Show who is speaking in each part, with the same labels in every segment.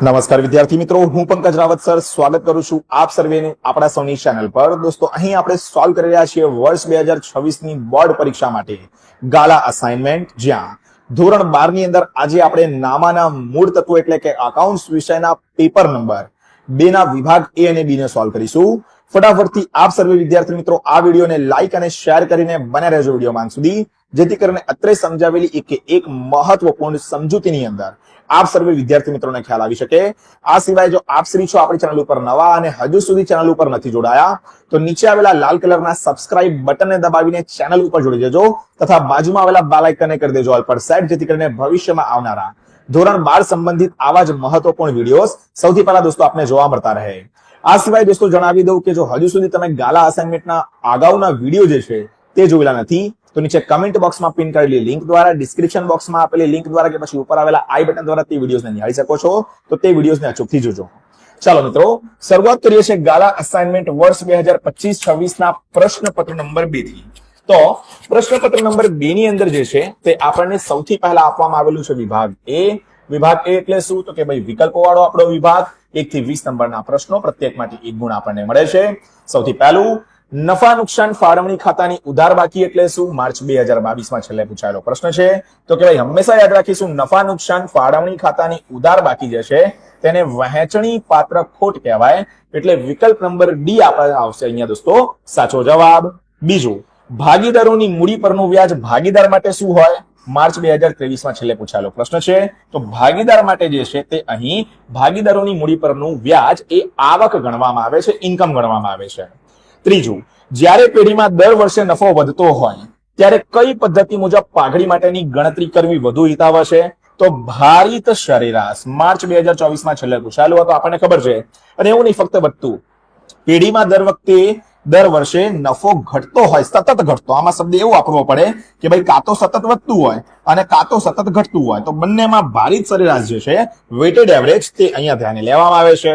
Speaker 1: નમસ્કાર વિદ્યાર્થી મિત્રો, હું પંકજ રાવત સર સ્વાગત કરું છું આપ સર્વેનું આપણા સૌની ચેનલ પર. દોસ્તો, અહીં આપણે સોલ્વ કરી રહ્યા છીએ વર્ષ 2026 ની બોર્ડ પરીક્ષા માટે ગાલા અસાઇનમેન્ટ, જ્યાં ધોરણ 12 ની અંદર આજે આપણે નામાના મૂળ તત્વો એટલે કે અકાઉન્ટ્સ વિષયના પેપર નંબર 2 ના વિભાગ A અને B ને સોલ્વ કરીશું. ફટાફટથી આપ સર્વે વિદ્યાર્થી મિત્રો આ વિડીયોને લાઈક અને શેર કરીને બને રહેજો વિડીયોમાં અંત સુધી, જેથી કરીને અત્રે સમજાવેલી એક મહત્વપૂર્ણ સમજૂતીની અંદર આપ સર્વે વિદ્યાર્થી મિત્રોને ખ્યાલ આવી શકે. આ સિવાય જો આપ શ્રી છો આપણી ચેનલ ઉપર નવા અને હજુ સુધી ચેનલ ઉપર નથી જોડાયા તો નીચે આવેલા લાલ કલરના સબસ્ક્રાઇબ બટનને દબાવીને ચેનલ ઉપર જોડી દેજો તથા બાજુમાં આવેલા બેલ આઇકનને કરી દેજો ઓલ પર સેટ, જેથી કરીને ભવિષ્યમાં આવનારા ધોરણ 12 સંબંધિત આવા જ મહત્વપૂર્ણ વિડીયોઝ સૌથી પહેલા દોસ્તો આપને જોવા મળતા રહે. આ સિવાય દોસ્તો જણાવી દઉં કે જો હજુ સુધી તમે ગાલા અસાઇનમેન્ટના અગાઉના વિડીયો જે છે તે જોયેલા નથી તો નીચે કમેન્ટ બોક્સમાં પિન કરેલી લિંક દ્વારા, ડિસ્ક્રિપ્શન બોક્સમાં આપેલી લિંક દ્વારા કે પછી ઉપર આવેલા આઈ બટન દ્વારા તે વિડીયોઝને નિહાળી શકો છો. તો તે વિડીયોઝને અચૂકથી જોજો. ચાલો મિત્રો, શરૂઆત કરીએ છીએ ગાલા અસાઇનમેન્ટ વર્ષ 2025-26 ના પ્રશ્નપત્ર નંબર 2 થી. તો પ્રશ્નપત્ર નંબર 2 ની અંદર જે છે તે આપણને સૌથી પહેલા આપવામાં આવેલું છે વિભાગ A. વિભાગ A એટલે શું? તો કે ભાઈ વિકલ્પો વાળો આપણો વિભાગ, 1 થી 20 નંબરના પ્રશ્નો, પ્રત્યેક માટે 1 ગુણ આપણને મળે છે. સૌથી પહેલું, નફા નુકસાન ફાળવણી ખાતાની ઉધાર બાકી એટલે શું? માર્ચ 2022 માં છેલ્લે પૂછાયેલો પ્રશ્ન છે. તો કે ભાઈ હંમેશા યાદ રાખીશું, નફા નુકસાન ફાળવણી ખાતાની ઉધાર બાકી જે છે તેને વહેંચણી પાત્ર ખોટ કહેવાય. એટલે વિકલ્પ નંબર D આપણે આવશે અહીંયા દોસ્તો સાચો જવાબ. બીજું, ભાગીદારોની મૂડી પરનું વ્યાજ ભાગીદાર માટે શું હોય? માર્ચ 2023 માં છેલ્લે પૂછાયેલો પ્રશ્ન છે. તો ભાગીદાર માટે જે છે તે અહીં ભાગીદારોની મૂડી પરનું વ્યાજ એ આવક ગણવામાં આવે છે, ઇન્કમ ગણવામાં આવે છે. ત્રીજું, જ્યારે પેઢીમાં દર વર્ષે નફો વધતો હોય ત્યારે કઈ પદ્ધતિ મુજબ પાઘડી માટેની ગણતરી કરવી વધુ હિતાવહ છે? તો ભારિત સરેરાશ. માર્ચ 2024 માં છેલ્લે પૂછાયેલું હતું, આપણને ખબર છે. અને એવું નહીં ફક્ત વધતું, પેઢીમાં દર વર્ષે નફો ઘટતો હોય, સતત ઘટતો. આમાં શબ્દ એવું વાપરવો પડે કે ભાઈ કાં તો સતત વધતું હોય અને કાં તો સતત ઘટતું હોય. તો બંનેમાં ભારિત સરેરાશ જે છે, વેટેડ એવરેજ, તે અહીંયા ધ્યાને લેવામાં આવે છે.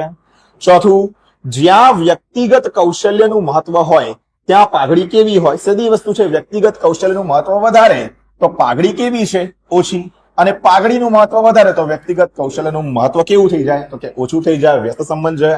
Speaker 1: ચોથું, જ્યાં વ્યક્તિગત કૌશલ્યનું મહત્વ હોય ત્યાં પાઘડી કેવી હોય? સીધી વસ્તુ છે, વ્યક્તિગત કૌશલ્યનું મહત્વ વધારે તો પાઘડી કેવી છે? ઓછી. અને પાઘડીનું મહત્વ વધારે તો વ્યક્તિગત કૌશલ્યનું મહત્વ કેવું થઈ જાય? તો કે ઓછું થઈ જાય, વ્યસ્ત સંબંધ છે.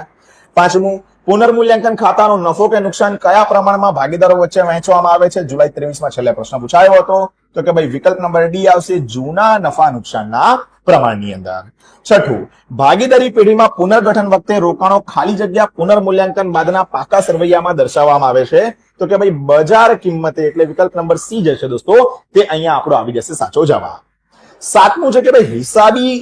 Speaker 1: પાંચમું, પુનર્મૂલ્યાંકન ખાતાનો નફો કે નુકસાન કયા પ્રમાણમાં ભાગીદારો વચ્ચે વહેંચવામાં આવે છે? જુલાઈ 23 માં છેલ્લે પ્રશ્ન પૂછાયો હતો. તો કે ભાઈ વિકલ્પ નંબર D આવશે, જૂના નફા નુકસાનના પ્રમાણની અંદર. છઠ્ઠું, ભાગીદારી પેઢીમાં પુનર્ગઠન વખતે રોકાણો ખાલી જગ્યા પુનર્મૂલ્યાંકન બાદના પાકા સરવૈયામાં દર્શાવવામાં આવે છે. તો કે ભાઈ બજાર કિંમતે, એટલે વિકલ્પ નંબર C જે છે દોસ્તો તે અહીંયા આપણો આવી જશે સાચો જવાબ. સાતમું છે કે ભાઈ હિસાબી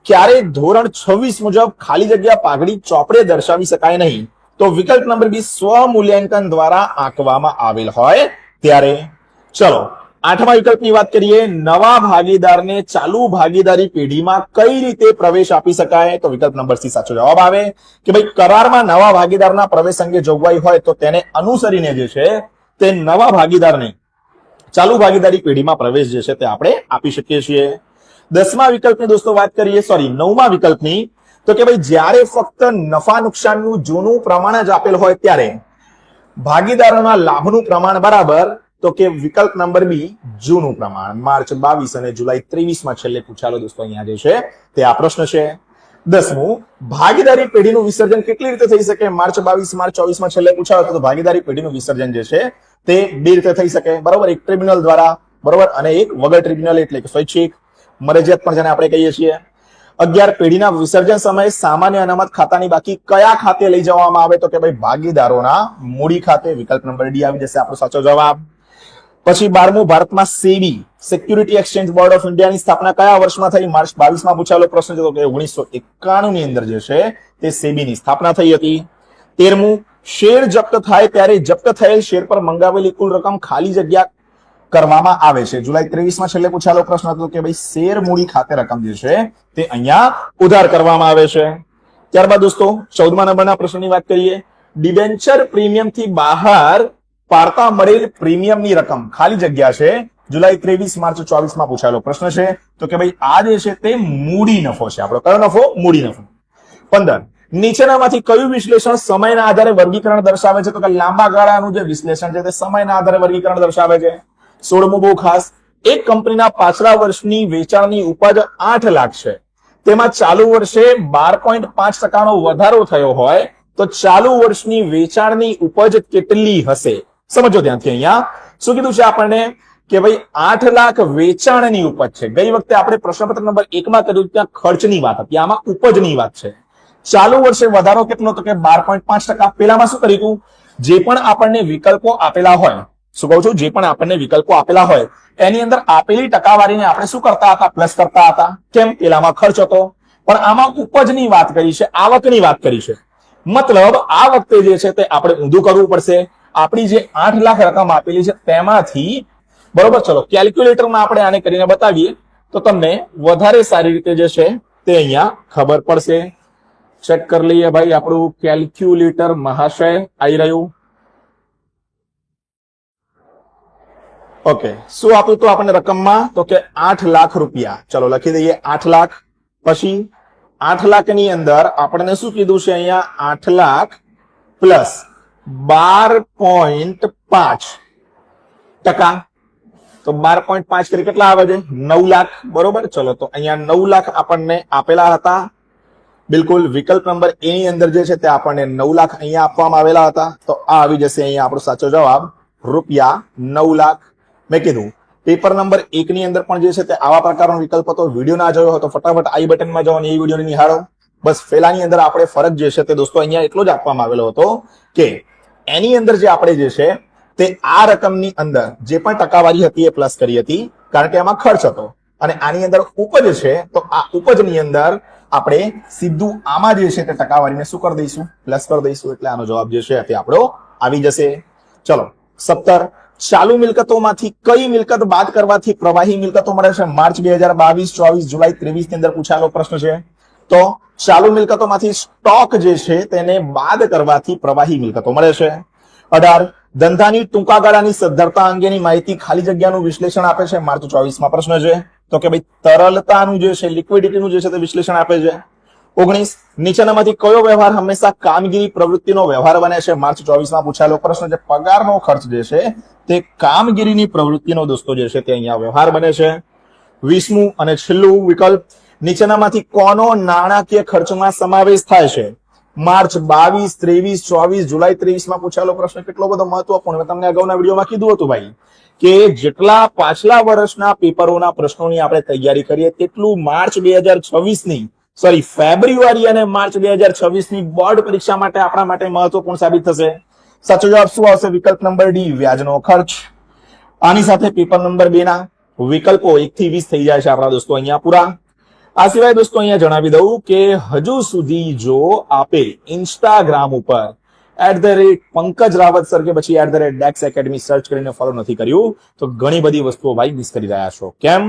Speaker 1: ક્યારે ધોરણ 26 મુજબ ખાલી જગ્યા પાઘડી ચોપડે દર્શાવી શકાય નહીં? તો વિકલ્પ નંબર B સ્વમૂલ્યાંકન દ્વારા આંકવામાં આવેલ હોય ત્યારે. ચલો, આઠમા વિકલ્પની વાત કરીએ. નવા ભાગીદારને ચાલુ ભાગીદારી પેઢીમાં કઈ રીતે પ્રવેશ આપી શકાય? તો વિકલ્પ નંબર C સાચો જવાબ આવે કે ભાઈ કરારમાં નવા ભાગીદારના પ્રવેશ અંગે જોગવાઈ હોય તો તેને અનુસરીને જે છે તે નવા ભાગીદારને ચાલુ ભાગીદારી પેઢીમાં પ્રવેશ જે છે તે આપણે આપી શકીએ છીએ. 10મા વિકલ્પની દોસ્તો વાત કરીએ, 9મા વિકલ્પની, તો કે ભાઈ જ્યારે ફક્ત નફા નુકસાનનું જૂનું પ્રમાણ જ આપેલ હોય ત્યારે ભાગીદારોના લાભનું પ્રમાણ બરાબર. તો કે વિકલ્પ નંબર B જૂનું પ્રમાણ. માર્ચ 22 અને જુલાઈ 23 માં છેલ્લે પૂછાયેલો દોસ્તો અહીંયા જે છે તે આ પ્રશ્ન છે. 10મું, ભાગીદારી પેઢીનું વિસર્જન કેટલી રીતે થઈ શકે? માર્ચ 22, માર્ચ 24 માં છેલ્લે પૂછાયો હતો. તો ભાગીદારી પેઢીનું વિસર્જન જે છે તે 2 રીતે થઈ શકે, બરોબર. એક ટ્રિબ્યુનલ દ્વારા, બરોબર, અને એક વગર ટ્રિબ્યુનલ એટલે કે સ્વૈચ્છિક, મરજિયાત પણ જેને આપણે કહીએ છીએ. 11, પેઢીના વિસર્જન સમયે સામાન્ય અનામત ખાતાની બાકી કયા ખાતે લઈ જવામાં આવે? તો કે ભાઈ ભાગીદારોના મૂડી ખાતે. વિકલ્પ નંબર D આવી જશે આપણો સાચો જવાબ. પછી 12મું, ભારતમાં SEBI security exchange board of ઇન્ડિયાની સ્થાપના કયા વર્ષમાં થઈ? માર્ચ 22 માં પૂછાયેલો પ્રશ્ન છે. તો કે 1991 ની અંદર જે છે તે સેબીની સ્થાપના થઈ હતી. 13મું, શેર જપ્ત થાય ત્યારે જપ્ત થયેલ શેર પર મંગાવેલી કુલ રકમ ખાલી જગ્યા કરવામાં આવે છે. જુલાઈ 23 માં છેલ્લે પૂછાયેલો પ્રશ્ન હતો કે ભાઈ શેર મૂડી ખાતે રકમ જે છે તે અહીંયા ઉધાર કરવામાં આવે છે. ત્યારબાદ દોસ્તો 14મા નંબરના પ્રશ્નની વાત કરીએ. ડિબેન્ચર પ્રીમિયમથી બહાર પાડતા મળેલ પ્રીમિયમની રકમ ખાલી જગ્યા છે. જુલાઈ 23, માર્ચ 24 માં પૂછાયેલો પ્રશ્ન છે. તો કે ભાઈ આ જે છે તે મૂડી નફો છે આપણો. કયો નફો? મૂડી નફો. 15, નીચેનામાંથી કયું વિશ્લેષણ સમયના આધારે વર્ગીકરણ દર્શાવે છે? તો કે લાંબા ગાળાનું જે વિશ્લેષણ છે તે સમયના આધારે વર્ગીકરણ દર્શાવે છે. 16મું બહુ ખાસ, એક કંપનીના પાછલા વર્ષની વેચાણની ઉપજ 8 લાખ છે તેમાં ચાલુ વર્ષે 12.5% વધારો થયો હોય તો ચાલુ વર્ષની વેચાણની ઉપજ કેટલી હશે? સમજો ધ્યાનથી. અહીંયા શું કીધું છે આપણને કે ભાઈ 8 લાખ વેચાણની ઉપજ છે. ગઈ વખતે આપણે પ્રશ્નપત્ર નંબર 1 માં કર્યું ત્યાં ખર્ચની વાત હતી, આમાં ઉપજની વાત છે. ચાલુ વર્ષે વધારો કેટલો? તો કે 12.5%. પેલામાં શું કર્યું? જે પણ આપણને વિકલ્પો આપેલા હોય, શું કહું છું, જે પણ આપણને વિકલ્પો આપેલા હોય એની અંદર આપેલી ટકાવારીને આપણે શું કરતા હતા? પ્લસ કરતા હતા. કેમ? પેલામાં ખર્ચ હતો, પણ આમાં ઉપજની વાત કરી છે, આવકની વાત કરી છે. મતલબ આ વખતે જે છે તે આપણે ઊંધું કરવું પડશે. આપણી જે 8 લાખ રકમ આપેલી છે તેમાંથી, બરોબર, ચલો કેલ્ક્યુલેટરમાં આપણે આને કરીને બતાવીએ તો તમને વધારે સારી રીતે જે છે તે અહીંયા ખબર પડશે. ચેક કરી લઈએ ભાઈ આપણું કેલ્ક્યુલેટર મહાશય આવી રહ્યું. ઓકે, શું આપ્યું હતું આપણને રકમમાં? તો કે 8 લાખ રૂપિયા. ચલો લખી દઈએ 8 લાખ. પછી 8 લાખની અંદર આપણને શું કીધું છે અહીંયા? 8 લાખ પ્લસ 12.5%. તો 12.5 કરી કેટલા આવે છે? 9 લાખ. બરોબર, ચલો તો અહીંયા 9 લાખ આપણને આપેલા હતા. બિલકુલ વિકલ્પ નંબર એ ની અંદર જે છે તે આપણને 9 લાખ અહીંયા આપવામાં આવેલા હતા. તો આ આવી જશે અહીંયા આપણો સાચો જવાબ, રૂપિયા 9 લાખ. મેં કીધું પેપર નંબર 1 ની અંદર પણ જે છે તે આવા પ્રકારનો વિકલ્પ હતો. વિડીયો ના જોયો હોય તો ફટાફટ આઈ બટનમાં જાઓ અને એ વિડીયોને નિહાળો. બસ ફેલાની અંદર આપણે ફરક જે છે તે દોસ્તો અહીંયા એટલો જ આપવામાં આવેલો હતો કે એની અંદર જે આપણે જે છે તે આ રકમની અંદર જે પણ ટકાવારી હતી એ પ્લસ કરી હતી, કારણ કે એમાં ખર્ચ હતો. અને આની અંદર ઉપજ છે તો આ ઉપજની અંદર આપણે સીધું આમાં જે છે તે ટકાવારીને શું કરી દઈશું? પ્લસ કરી દઈશું. એટલે આનો જવાબ જે છે તે આપણો આવી જશે. ચલો 17, ચાલુ મિલકતોમાંથી કઈ મિલકત બાદ કરવાથી પ્રવાહી મિલકતો મળે છે? માર્ચ 2022, 24, જુલાઈ 23 ની અંદર પૂછાયેલો પ્રશ્ન છે. તો ચાલુ મિલકતોમાંથી સ્ટોક જે છે તેને બાદ કરવાથી પ્રવાહી મિલકતો મળે છે. 18, ધંધાની ટૂંકા ગાળાની સદ્ધરતા અંગેની માહિતી ખાલી જગ્યાનું વિશ્લેષણ આપે છે. માર્ચ 24 માં પ્રશ્ન છે. તો કે ભાઈ તરલતાનું જે છે, લિક્વિડિટીનું જે છે તે વિશ્લેષણ આપે છે. 19, નીચેનામાંથી કયો વ્યવહાર હંમેશા કામગીરી પ્રવૃત્તિનો વ્યવહાર બને છે? માર્ચ 24 માં પૂછાયેલો પ્રશ્ન છે. પગારનો ખર્ચ જે છે તે કામગીરીની પ્રવૃત્તિનો દોસ્તો જે છે તે અહીંયા વ્યવહાર બને છે. 20મું અને છેલ્લું વિકલ્પ, નીચેનામાંથી કોનો નાણાકીય ખર્ચમાં સમાવેશ થાય છે? માર્ચ 22, 23, 24, જુલાઈ 23 માં પૂછાયેલો પ્રશ્ન કેટલો બધો મહત્વપૂર્ણ. મેં તમને અગાઉના વિડીયોમાં કીધું હતું ભાઈ કે જેટલા પાછલા વર્ષના પેપરોના પ્રશ્નોની આપણે તૈયારી કરીએ તેટલું માર્ચ 2026 ની ફેબ્રુઆરી અને માર્ચ 2026 ની બોર્ડ પરીક્ષા માટે આપણા માટે મહત્વપૂર્ણ સાબિત થશે. સાચો જવાબ શું આવશે? વિકલ્પ નંબર ડી, વ્યાજનો ખર્ચ. આની સાથે પેપર નંબર 2 ના વિકલ્પો 1 થી 20 થઈ જાય છે આપણા દોસ્તો અહીંયા પૂરા. આ સિવાય દોસ્તો અહીંયા જણાવી દઉં કે હજુ સુધી જો આપે ઇન્સ્ટાગ્રામ ઉપર @પંકજ રાવત સર કે પછી @ડેક્સ એકેડમી સર્ચ કરીને ફોલો નથી કર્યું તો ઘણી બધી વસ્તુઓ ભાઈ મિસ કરી રહ્યા છો. કેમ?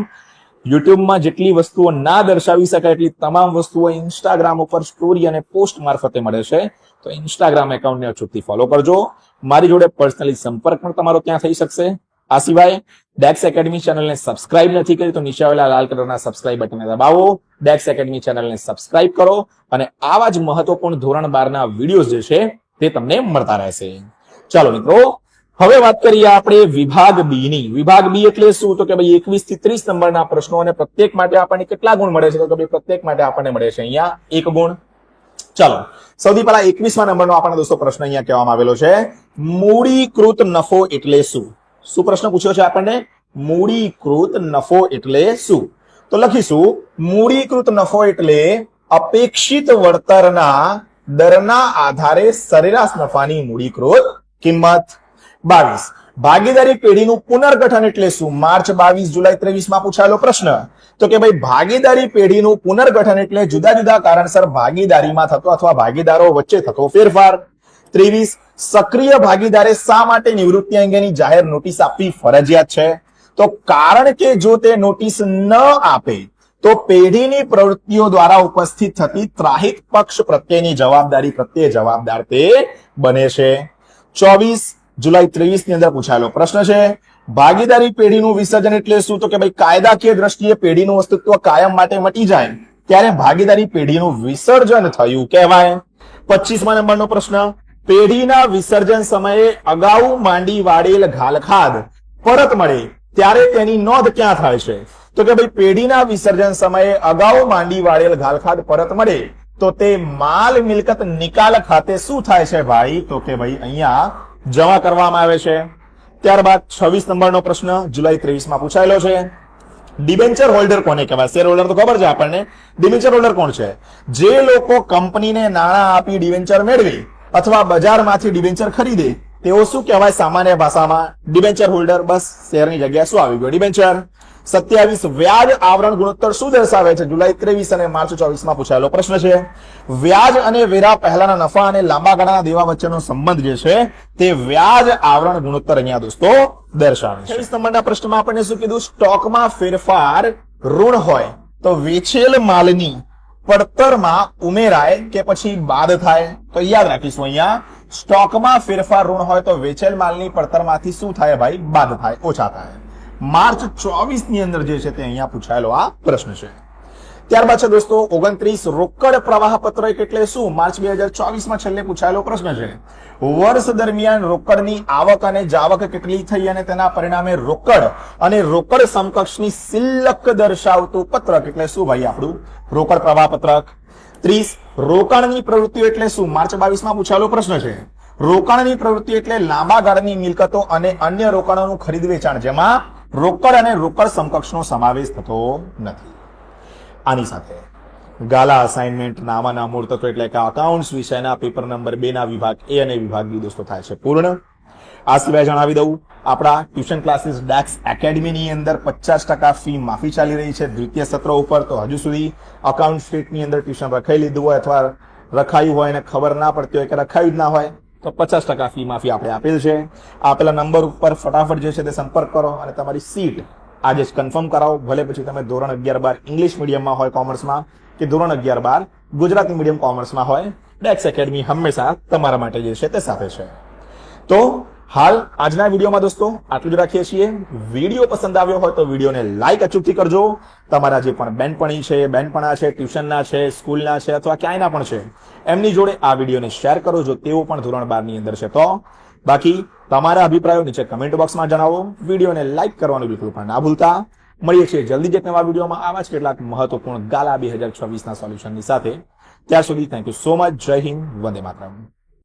Speaker 1: યુટ્યુબમાં જેટલી વસ્તુઓ ના દર્શાવી શકાય એટલી તમામ વસ્તુઓ ઇન્સ્ટાગ્રામ ઉપર સ્ટોરી અને પોસ્ટ મારફતે મળે છે. તો ઇન્સ્ટાગ્રામ એકાઉન્ટને અચૂકથી ફોલો કરજો. મારી જોડે પર્સનલી સંપર્ક પણ તમારો ત્યાં થઈ શકશે. આ સિવાય ડેક્સ એકેડમી ચેનલને સબસ્ક્રાઇબ નથી કરી તો નીચે આવેલા લાલ કલરના સબસ્ક્રાઇબ બટનને દબાવો. ડેક્સ એકેડમી ચેનલને સબસ્ક્રાઇબ કરો અને આવા જ મહત્વપૂર્ણ ધોરણ 12 ના વિડીયોઝ જે છે તે તમને મળતા રહેશે. ચાલો મિત્રો, હવે વાત કરીએ આપણે વિભાગ બી ની. વિભાગ બી એટલે શું? તો કે ભાઈ 21 થી 30 નંબરના પ્રશ્નો અને પ્રત્યેક માટે આપણને કેટલા ગુણ મળે છે? તો કે ભાઈ પ્રત્યેક માટે આપણને મળે છે અહીંયા 1 ગુણ. ચાલો સૌથી પહેલા 21મા નંબરનો આપણને દોસ્તો પ્રશ્ન અહીંયા કહેવામાં આવેલો છે, મૂડીકૃત નફો એટલે શું? શું પ્રશ્ન પૂછ્યો છે આપણને? મૂડીકૃત નફો એટલે શું? તો લખીશું મૂડીકૃત નફો એટલે અપેક્ષિત વળતરના દરના આધારે સરેરાશ નફાની મૂડીકૃત કિંમત. 22, ભાગીદારી પેઢીનું પુનર્ગઠન એટલે શું? માર્ચ 22, જુલાઈ 23 માં પૂછાયેલો પ્રશ્ન. તો કે ભાઈ ભાગીદારી પેઢીનું પુનર્ગઠન એટલે જુદા જુદા કારણસર ભાગીદારીમાં થતો અથવા ભાગીદારો વચ્ચે થતો ફેરફાર. 23, સક્રિય ભાગીદારે શા માટે નિવૃત્તિ અંગેની જાહેર નોટિસ આપવી ફરજિયાત છે? તો કારણ કે જો તે નોટિસ ન આપે તો પેઢીની પ્રવૃત્તિઓ દ્વારા ઉપસ્થિત થતી ત્રાહિત પક્ષ પ્રત્યેની જવાબદારી પ્રત્યે જવાબદાર તે બને છે. 24, જુલાઈ 23 ની અંદર પૂછાયેલો પ્રશ્ન છે, ભાગીદારી પેઢીનું વિસર્જન એટલે શું? તો કે ભાઈ કાયદાકીય દ્રષ્ટિએ પેઢીનું અસ્તિત્વ કાયમ માટે મટી જાય ત્યારે ભાગીદારી પેઢીનું વિસર્જન થયું કહેવાય. 25મા નંબરનો પ્રશ્ન, પેઢીના વિસર્જન સમયે અગાઉ માંડી વાળેલ ઘાલખાદ પરત મળે ત્યારે તેની નોંધ ક્યાં થાય છે? તો કે ભાઈ પેઢીના વિસર્જન સમયે અગાઉ માંડી વાળેલ ગાલખાદ પરત મળે તો તે માલ મિલકત નિકાલ ખાતે શું થાય છે ભાઈ? તો કે ભાઈ અહીંયા જમા કરવામાં આવે છે. ત્યારબાદ 26 નંબરનો પ્રશ્ન જુલાઈ 23 માં પૂછાયેલો છે. ડિબેન્ચર હોલ્ડર કોને કહેવાય? શેર હોલ્ડર તો ખબર છે આપણને. ડિબેન્ચર હોલ્ડર કોણ છે? જે લોકો કંપનીને નાણાં આપી ડિબેન્ચર મેળવી અથવા બજારમાંથી ડિબેન્ચર ખરીદે તેઓ શું કહેવાય સામાન્ય ભાષામાં? Debenture holder. બસ શેરની જગ્યાએ શું આવી ગયું? ડિબેન્ચર. 27 વ્યાજ આવરણ ગુણોત્તર શું દર્શાવે છે? જુલાઈ 23 અને માર્ચ 24 માં પૂછાયેલો પ્રશ્ન છે. વ્યાજ અને વેરા પહેલાના નફા અને લાંબા ગાળાના દેવા વચ્ચેનો સંબંધ જે છે તે વ્યાજ આવરણ ગુણોત્તર અહીંયા દોસ્તો દર્શાવે છે. 26 નંબરના પ્રશ્નમાં આપણને શું કીધું? સ્ટોકમાં ફેરફાર ઋણ હોય તો વેચેલ માલની પડતરમાં ઉમેરાય કે પછી બાદ થાય? તો યાદ રાખીશું અહીંયા સ્ટોકમાં ફેરફાર ઋણ હોય તો વેચેલ માલની પડતરમાંથી શું થાય ભાઈ? બાદ થાય, ઓછા થાય. માર્ચ 24 ની અંદર જે છે તે અહીંયા પૂછાયેલો આ પ્રશ્ન છે. ત્યારબાદ છે દોસ્તો 29 રોકડ પ્રવાહ પત્રક એટલે શું? માર્ચ 2024 માં છેલ્લે પૂછાયેલો પ્રશ્ન છે. વર્ષ દરમિયાન રોકડની આવક અને જાવક કેટલી થઈ અને તેના પરિણામે રોકડ અને રોકડ સમકક્ષની સિલક દર્શાવતું પત્રક એટલે શું ભાઈ? આપણું રોકડ પ્રવાહ પત્રક. 30 રોકાણની પ્રવૃત્તિઓ એટલે શું? માર્ચ 22 માં પૂછાયેલો પ્રશ્ન છે. રોકાણની પ્રવૃત્તિ એટલે લાંબા ગાળાની મિલકતો અને અન્ય રોકાણોનું ખરીદ વેચાણ જેમાં રોકડ અને રોકડ સમકક્ષનો સમાવેશ થતો નથી. આની સાથે ગાલા અસાઇનમેન્ટ નામાના મૂળ તત્વો એટલે કે અકાઉન્ટ્સ વિષયના પેપર નંબર 2 ના વિભાગ એ અને વિભાગ બી દોસ્તો થાય છે પૂર્ણ. આ સિવાય જણાવી દઉં આપણા ટ્યુશન ક્લાસીસ ડેક્સ એકેડમીની અંદર 50% ફી માફી ચાલી રહી છે દ્વિતીય સત્ર ઉપર. તો હજુ સુધી અકાઉન્ટ સ્ટેટની અંદર ટ્યુશન રખાઈ લીધું હોય અથવા રખાયું હોય અને ખબર ના પડતી હોય કે રખાયું જ ના હોય તો 50% ફી માફી આપણે આપેલ છે. આપેલા નંબર ઉપર ફટાફટ જે છે તે સંપર્ક કરો અને તમારી સીટ આજે જ કન્ફર્મ કરાવો. ભલે પછી તમે ધોરણ 11-12 ઇંગ્લિશ મીડિયમમાં હોય કોમર્સમાં કે ધોરણ 11-12 ગુજરાતી મીડિયમ કોમર્સમાં હોય, ડેક્સ એકેડમી હંમેશા તમારા માટે જે છે તે સાથે છે. તો હાલ આજના વિડીયોમાં દોસ્તો આટલું જ રાખીએ છીએ. વિડીયો પસંદ આવ્યો હોય તો વિડીયોને લાઈક અચૂકથી કરજો. તમારા જે પણ બેનપણી છે, બેનપણા છે, ટ્યુશનના છે, સ્કૂલના છે અથવા ક્યાંયના પણ છે એમની જોડે આ વિડીયોને શેર કરો જો તેઓ પણ ધોરણ 12 ની અંદર છે તો. બાકી તમારા અભિપ્રાયો નીચે કમેન્ટ બોક્સમાં જણાવો. વિડીયોને લાઈક કરવાનું બિલકુલ પણ ના ભૂલતા. મળીએ છીએ જલ્દી જ એક નવા વિડીયોમાં આવા જ કેટલાક મહત્વપૂર્ણ ગાલા 2024 ના સોલ્યુશનની સાથે. ત્યાર સુધી થેન્ક યુ સો મચ. જય હિન્દ, વંદે માતરમ.